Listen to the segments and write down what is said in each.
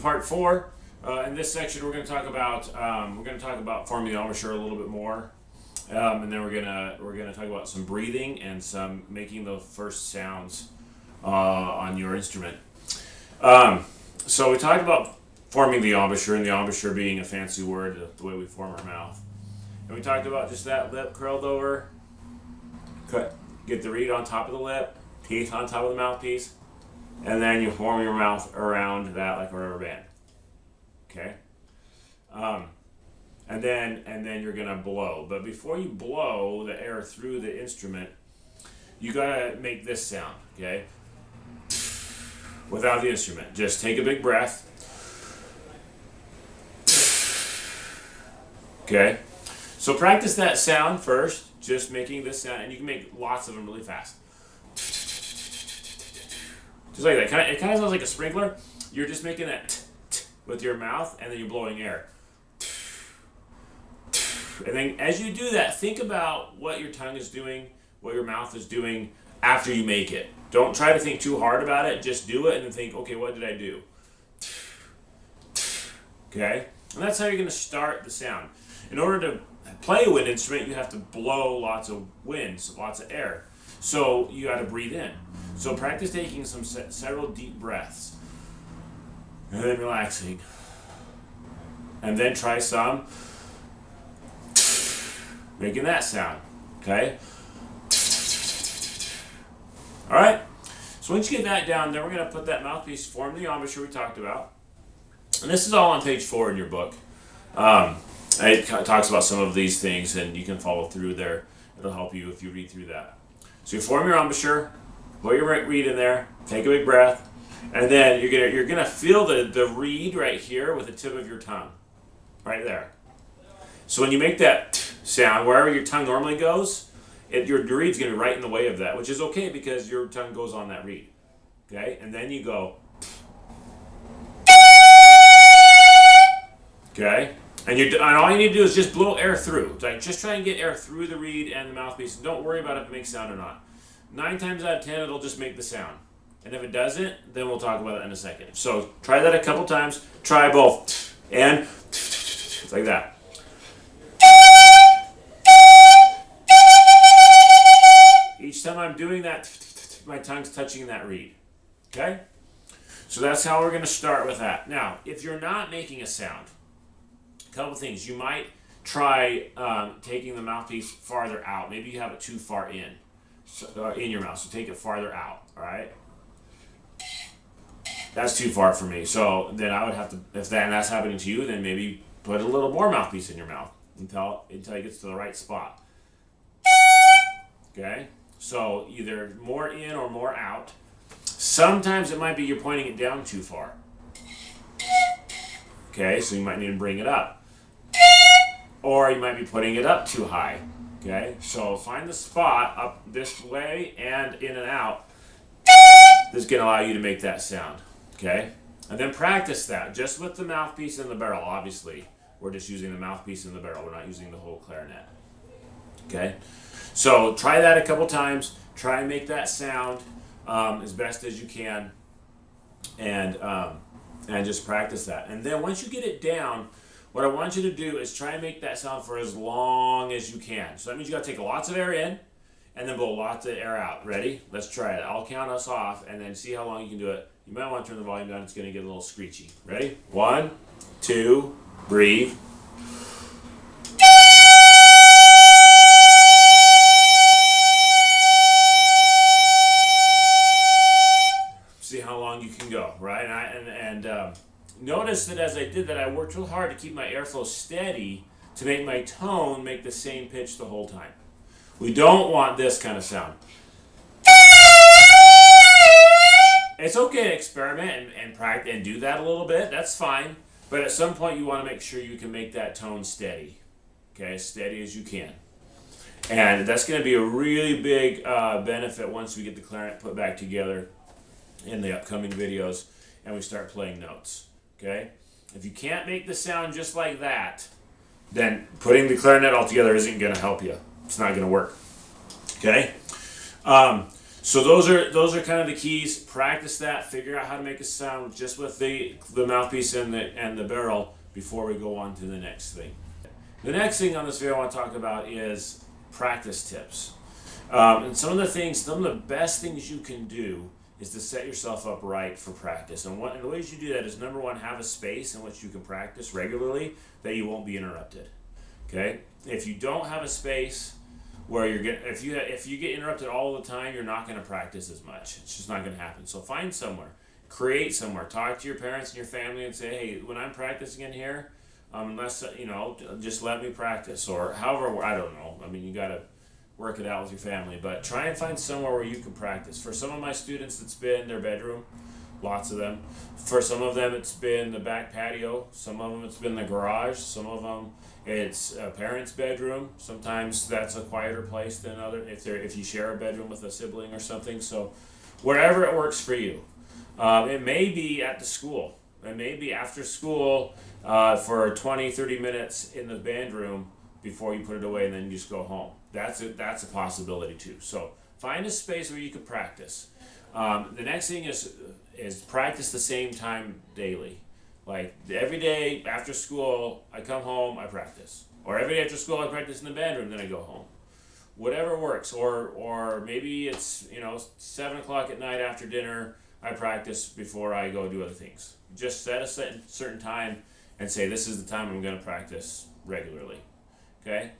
part 4. In this section, we're going to talk about forming the embouchure a little bit more, and then we're gonna talk about some breathing and some making the first sounds on your instrument. So we talked about forming the embouchure, and the embouchure being a fancy word, the way we form our mouth. And we talked about just that lip curled over, get the reed on top of the lip, teeth on top of the mouthpiece, and then you form your mouth around that like a rubber band. Okay, and then you're gonna blow. But before you blow the air through the instrument, you gotta make this sound. Okay, without the instrument, just take a big breath. Okay, so practice that sound first, just making this sound, and you can make lots of them really fast. Just like that. It kind of sounds like a sprinkler. You're just making that with your mouth, and then you're blowing air. And then as you do that, think about what your tongue is doing, what your mouth is doing after you make it. Don't try to think too hard about it. Just do it and then think, okay, what did I do? Okay? And that's how you're going to start the sound. In order to play a wind instrument, you have to blow lots of wind, lots of air. So you got to breathe in. So practice taking several deep breaths. And then relaxing. And then try some making that sound. Okay? Alright? So once you get that down, then we're going to put that mouthpiece, form the embouchure we talked about. And this is all on page 4 in your book. It talks about some of these things, and you can follow through there. It'll help you if you read through that. So you form your embouchure, put your reed in there, take a big breath, and then you're gonna feel the reed right here with the tip of your tongue, right there. So when you make that sound, wherever your tongue normally goes, your reed's gonna be right in the way of that, which is okay because your tongue goes on that reed. Okay, and then you go. Okay, and all you need to do is just blow air through. Like just try and get air through the reed and the mouthpiece. Don't worry about if it makes sound or not. 9 times out of 10, it'll just make the sound. And if it doesn't, then we'll talk about it in a second. So try that a couple times. Try both. And it's like that. Each time I'm doing that, my tongue's touching that reed. Okay? So that's how we're going to start with that. Now, if you're not making a sound, a couple things. You might try taking the mouthpiece farther out. Maybe you have it too far in your mouth. So take it farther out. All right? That's too far for me. So then I would have to, if that's happening to you, then maybe put a little more mouthpiece in your mouth until it gets to the right spot. Okay? So either more in or more out. Sometimes it might be you're pointing it down too far. Okay, so you might need to bring it up. Or you might be putting it up too high. Okay, so find the spot up this way and in and out. This is going to allow you to make that sound. Okay, and then practice that just with the mouthpiece and the barrel. Obviously, we're just using the mouthpiece and the barrel. We're not using the whole clarinet. Okay, so try that a couple times. Try and make that sound as best as you can, and just practice that. And then once you get it down, what I want you to do is try and make that sound for as long as you can. So that means you got to take lots of air in, and then blow lots of air out. Ready? Let's try it. I'll count us off, and then see how long you can do it. You might want to turn the volume down. It's going to get a little screechy. Ready? 1, 2, breathe. See how long you can go, right? And notice that as I did that, I worked real hard to keep my airflow steady to make my tone make the same pitch the whole time. We don't want this kind of sound. It's okay to experiment and practice and do that a little bit. That's fine. But at some point, you want to make sure you can make that tone steady. Okay, as steady as you can. And that's going to be a really big benefit once we get the clarinet put back together in the upcoming videos and we start playing notes. Okay? If you can't make the sound just like that, then putting the clarinet all together isn't going to help you. It's not going to work. Okay? So those are kind of the keys. Practice that. Figure out how to make a sound just with the mouthpiece and the barrel before we go on to the next thing. The next thing on this video I want to talk about is practice tips. And some of the best things you can do is to set yourself up right for practice. And the ways you do that is, number one, have a space in which you can practice regularly that you won't be interrupted. Okay? If you don't have a space where if you get interrupted all the time, you're not going to practice as much. It's just not going to happen. So find somewhere, create somewhere, talk to your parents and your family and say, hey, when I'm practicing in here, unless just let me practice, or however. I don't know. I mean, you got to work it out with your family, but try and find somewhere where you can practice. For some of my students, it's been their bedroom, lots of them. For some of them, it's been the back patio. Some of them, it's been the garage. Some of them, it's a parent's bedroom. Sometimes that's a quieter place than other if you share a bedroom with a sibling or something. So wherever it works for you. It may be at the school. It may be after school for 20, 30 minutes in the band room before you put it away, and then you just go home. That's a possibility too. So find a space where you can practice. The next thing is practice the same time daily. Like every day after school, I come home, I practice. Or every day after school, I practice in the band room, then I go home. Whatever works. Or maybe it's 7 o'clock at night after dinner, I practice before I go do other things. Just set a certain time and say, this is the time I'm going to practice regularly. Okay?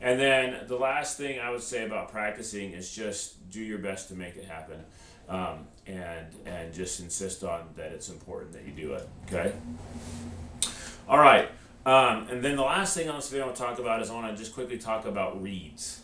And then the last thing I would say about practicing is just do your best to make it happen. And just insist on that it's important that you do it. Okay? All right. And then the last thing on this video I want to talk about is I want to just quickly talk about reeds.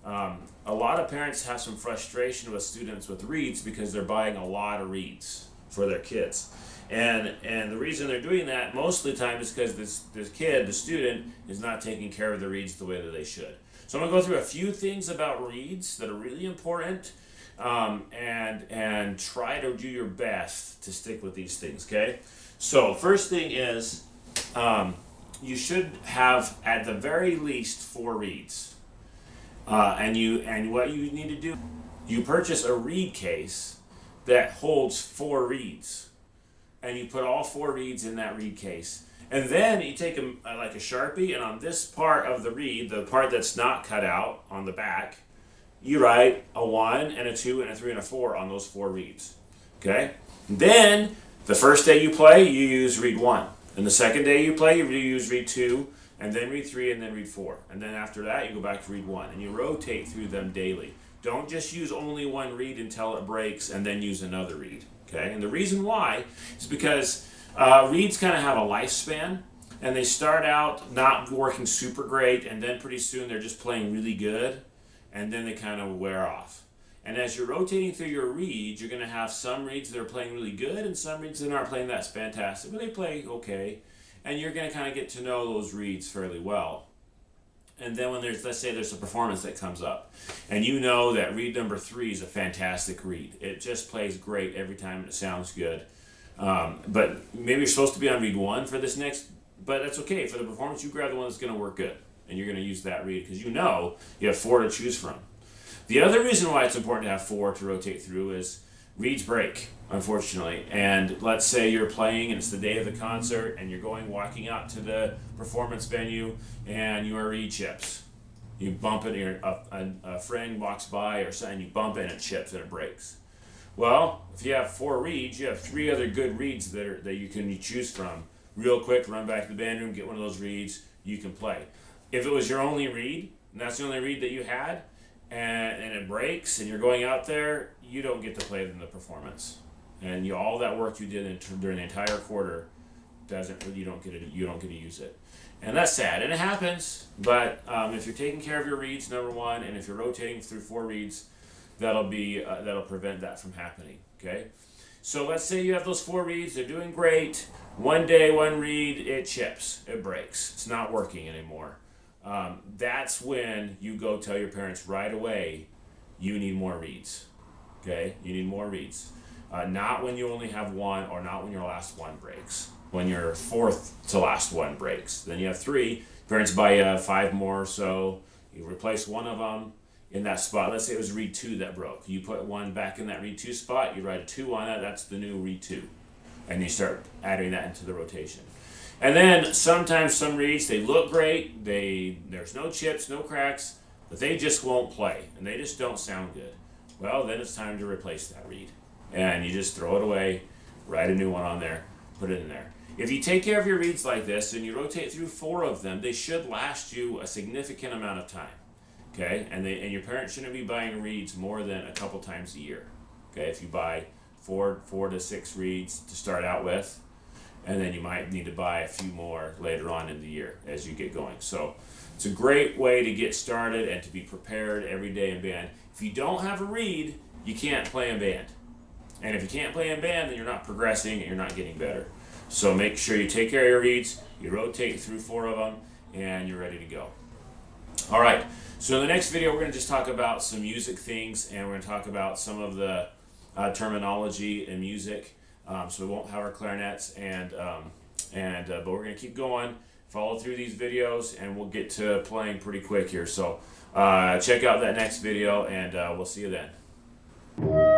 A lot of parents have some frustration with students with reeds because they're buying a lot of reeds for their kids. And the reason they're doing that most of the time is because this kid, the student, is not taking care of the reeds the way that they should. So I'm going to go through a few things about reeds that are really important, and try to do your best to stick with these things, okay? So first thing is you should have at the very least 4 reeds. And what you need to do, you purchase a reed case that holds 4 reeds. And you put all 4 reeds in that reed case. And then you take like a Sharpie, and on this part of the reed, the part that's not cut out on the back, you write a 1 and a 2 and a 3 and a 4 on those 4 reeds. Okay? And then the first day you play, you use reed 1. And the second day you play, you use reed 2, and then reed 3, and then reed 4. And then after that, you go back to reed 1. And you rotate through them daily. Don't just use only one reed until it breaks and then use another reed. Okay? And the reason why is because reeds kind of have a lifespan, and they start out not working super great, and then pretty soon they're just playing really good, and then they kind of wear off. And as you're rotating through your reeds, you're going to have some reeds that are playing really good and some reeds that aren't playing that fantastic, but they play okay. And you're going to kind of get to know those reeds fairly well. And then when let's say there's a performance that comes up, and you know that reed number 3 is a fantastic reed. It just plays great every time and it sounds good. But maybe you're supposed to be on reed 1 for this next, but that's okay. For the performance, you grab the one that's going to work good. And you're going to use that reed because you know you have 4 to choose from. The other reason why it's important to have 4 to rotate through is reeds break, unfortunately. And let's say you're playing and it's the day of the concert and you're walking out to the performance venue and your reed chips. You bump it, a friend walks by or something, you bump it and it chips and it breaks. Well, if you have 4 reeds, you have 3 other good reeds that you can choose from. Real quick, run back to the band room, get one of those reeds, you can play. If it was your only reed, and that's the only reed that you had, and it breaks, and you're going out there, you don't get to play it in the performance. And all that work you did during the entire quarter you don't get to use it. And that's sad, and it happens. But if you're taking care of your reeds, number 1, and if you're rotating through 4 reeds, that'll prevent that from happening. Okay. So let's say you have those 4 reeds, they're doing great. One day, one reed, it chips, it breaks, it's not working anymore. That's when you go tell your parents right away, you need more reeds. Okay, you need more reeds. Not when you only have 1, or not when your last one breaks. When your 4th to last one breaks. Then you have 3, parents buy 5 more, so you replace one of them. in that spot. Let's say it was reed 2 that broke. You put 1 back in that reed 2 spot, you write a 2 on it, that's the new reed 2. And you start adding that into the rotation. And then sometimes some reeds, they look great, there's no chips, no cracks, but they just won't play, and they just don't sound good. Well, then it's time to replace that reed. And you just throw it away, write a new one on there, put it in there. If you take care of your reeds like this and you rotate through 4 of them, they should last you a significant amount of time. Okay, and your parents shouldn't be buying reeds more than a couple times a year. Okay, if you buy four to 6 reeds to start out with, and then you might need to buy a few more later on in the year as you get going. So it's a great way to get started and to be prepared every day in band. If you don't have a reed, you can't play in band. And if you can't play in band, then you're not progressing and you're not getting better. So make sure you take care of your reeds, you rotate through 4 of them, and you're ready to go. All right, so in the next video, we're going to just talk about some music things, and we're going to talk about some of the terminology in music. So we won't have our clarinets, but we're going to keep going, follow through these videos, and we'll get to playing pretty quick here. So check out that next video, and we'll see you then.